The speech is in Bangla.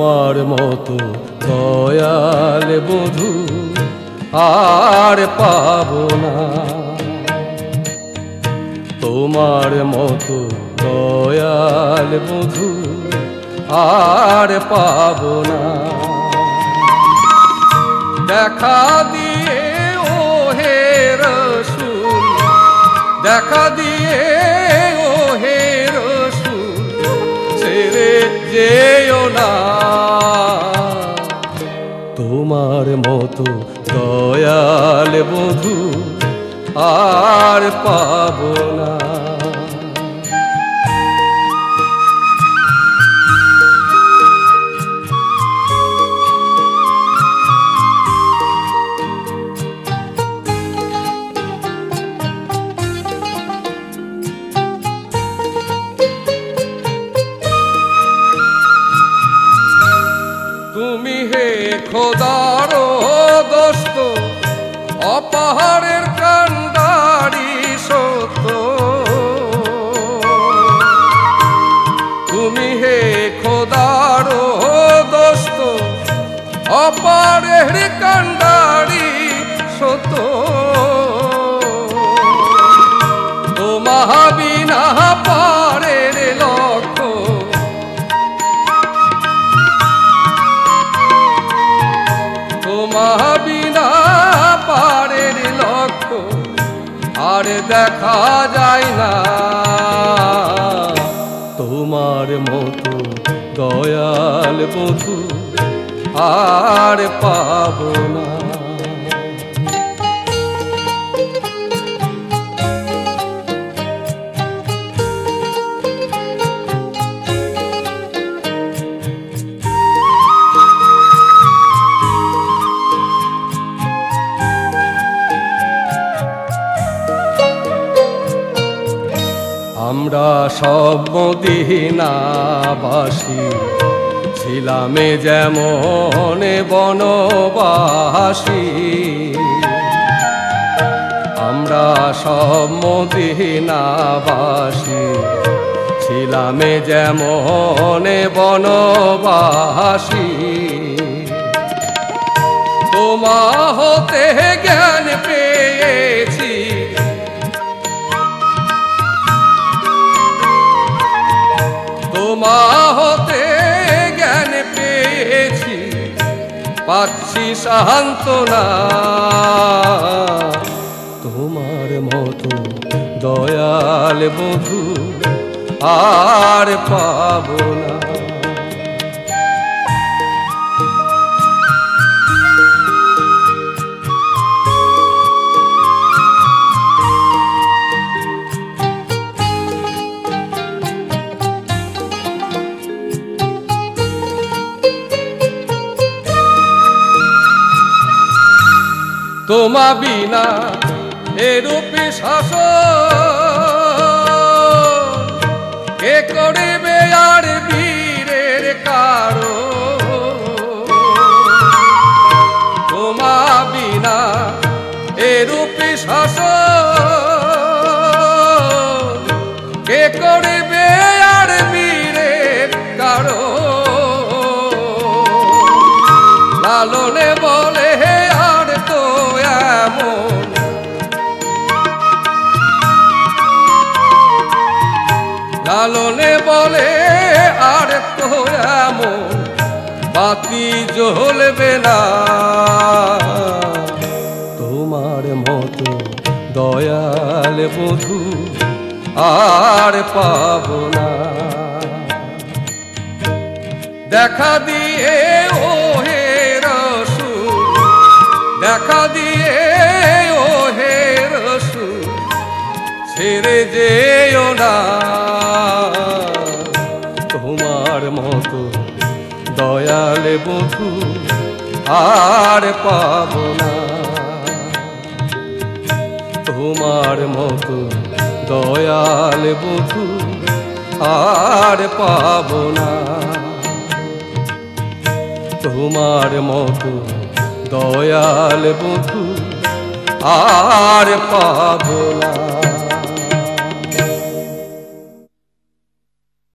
তোমার মতো দয়াল বধূ আর পাবো না। তোমার মতো দয়াল বধূ আর পাবো না। দেখা দিয়ে ও হে রসূল, দেখা দিয়ে ও হে রসূল, ছেড়ে যেও না। তোমার মতো দয়াল বধূ আর পাবো না। তুমি হে খোদার দোস্ত, অপাহারের কান্ডারি সত্য। তুমি হে খোদার দোস্ত, অপাহারের কান্ডারি সত্য। তোমার বিনা পারের লক্ষ্য, তোমার বিনা পারের লক্ষ্য আর দেখা যায় না। তোমার মতো দয়াল বধূ আর পাবো না। আমরা সব মদিনাবাসী ছিলাম যেমন বনবাসী। আমরা সব মদিনাবাসী ছিলাম যেমন বনবাসী। তোমা হতে জ্ঞান পেয়েছি, তোমা হতে জ্ঞান পেয়েছি, পাচ্ছি সান্ত্বনা। তোমার মতো দয়াল বধূ আর পাবো না। তোমা বিনা এরূপে শাসন কে করবে আর বীরের কারো। তোমা বিনা এরূপে শাসন কে করবে আর বীরের কারো। লালনে বলে আর তো এমন, লালনে বলে আর তো এমন বাতি জ্বলবে না। তোমার মতো দয়াল বধূ আর পাবো না। দেখা দিয়ে ও হে রসূল, দেখা দিয়ে ও হে রসূল, ছেড়ে যেও না। তোমার মতো দয়াল বধূ আর পাবো না। তোমার মতো দয়াল বধূ আর পাবো না। তোমার মতো দয়াল বধূ আর পাবো